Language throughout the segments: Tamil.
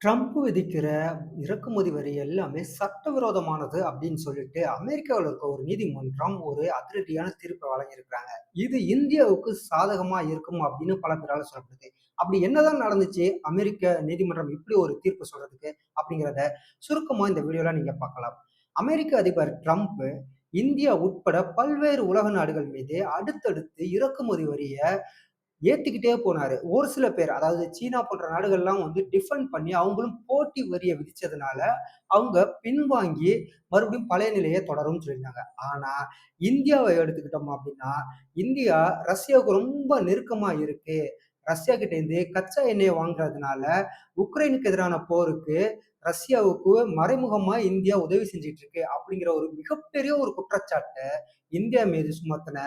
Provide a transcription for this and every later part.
ட்ரம்ப் விதிக்கிற இறக்குமதி வரி எல்லாமே சட்டவிரோதமானது அப்படின்னு சொல்லிட்டு அமெரிக்காவில் இருக்க ஒரு நீதிமன்றம் ஒரு அதிரடியான தீர்ப்பை வழங்கியிருக்கிறாங்க. இது இந்தியாவுக்கு சாதகமா இருக்கும் அப்படின்னு பல பேரால சொல்லப்படுது. அப்படி என்னதான் நடந்துச்சு அமெரிக்க நீதிமன்றம் இப்படி ஒரு தீர்ப்பு சொல்றதுக்கு அப்படிங்கிறத சுருக்கமா இந்த வீடியோல நீங்க பார்க்கலாம். அமெரிக்க அதிபர் ட்ரம்ப் இந்தியா உட்பட பல்வேறு உலக நாடுகள் மீது அடுத்தடுத்து இறக்குமதி வரிய ஏத்திக்கிட்டே போனாரு. ஒரு சில பேர் அதாவது சீனா போன்ற நாடுகள்லாம் டிஃபெண்ட் பண்ணி அவங்களும் போட்டி வரிய விதிச்சதுனால, அவங்க பின்வாங்கி மறுபடியும் பழைய நிலையே தொடரும்னு சொல்லியிருந்தாங்க. ஆனா, இந்தியாவ எடுத்துக்கிட்டோம் அப்படின்னா, இந்தியா ரஷ்யாவுக்கு ரொம்ப நெருக்கமா இருக்கு. ரஷ்யா கிட்டேருந்து கச்சா எண்ணெய வாங்குறதுனால, உக்ரைனுக்கு எதிரான போருக்கு ரஷ்யாவுக்கு மறைமுகமா இந்தியா உதவி செஞ்சுட்டு இருக்கு. அப்படிங்கிற ஒரு மிகப்பெரிய ஒரு குற்றச்சாட்ட இந்தியா மீது சுமத்தின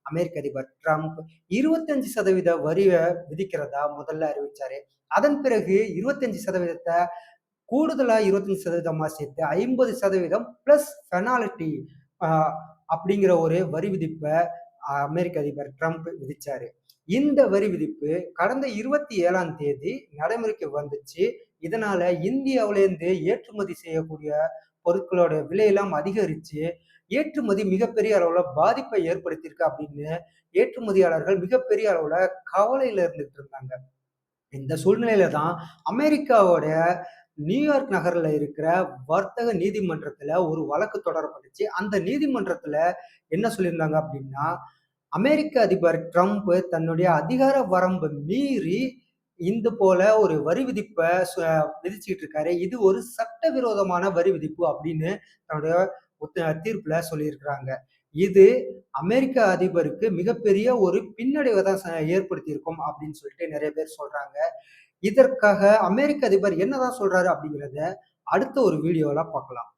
அமெரிக்க அதிபர் ட்ரம்ப் 25% வரிய விதிக்கிறதா முதல்ல அறிவிச்சாரு. அதன் பிறகு 25% கூடுதலா 25% சேர்த்து 50% பிளஸ் பெனால்டி அ அப்படிங்கிற ஒரு வரி விதிப்ப அமெரிக்க அதிபர் ட்ரம்ப் விதிச்சாரு. இந்த வரி விதிப்பு கடந்த 27ஆம் தேதி நடைமுறைக்கு வந்துச்சு. இதனால இந்தியாவிலேருந்து ஏற்றுமதி செய்யக்கூடிய பொருட்களோட விலையெல்லாம் அதிகரிச்சு, ஏற்றுமதி மிகப்பெரிய அளவுல பாதிப்பை ஏற்படுத்தியிருக்கு அப்படின்னு ஏற்றுமதியாளர்கள் மிகப்பெரிய அளவுல கவலையில இருந்துட்டு இருந்தாங்க. இந்த சூழ்நிலையில தான் அமெரிக்காவோட நியூயார்க் நகர்ல இருக்கிற வர்த்தக நீதிமன்றத்துல ஒரு வழக்கு தொடரப்பட்டுச்சு. அந்த நீதிமன்றத்துல என்ன சொல்லியிருந்தாங்க அப்படின்னா, அமெரிக்க அதிபர் ட்ரம்ப் தன்னுடைய அதிகார வரம்பை மீறி இந்த போல ஒரு வரி விதிப்ப விதிச்சுட்டு இருக்காரு. இது ஒரு சட்டவிரோதமான வரி விதிப்பு அப்படின்னு தன்னுடைய தீர்ப்புல சொல்லியிருக்கிறாங்க. இது அமெரிக்க அதிபருக்கு மிகப்பெரிய ஒரு பின்னடைவை தான் ஏற்படுத்தியிருக்கும் அப்படின்னு சொல்லிட்டு நிறைய பேர் சொல்றாங்க. இதற்காக அமெரிக்க அதிபர் என்னதான் சொல்றாரு அப்படிங்கிறத அடுத்த ஒரு வீடியோல பார்க்கலாம்.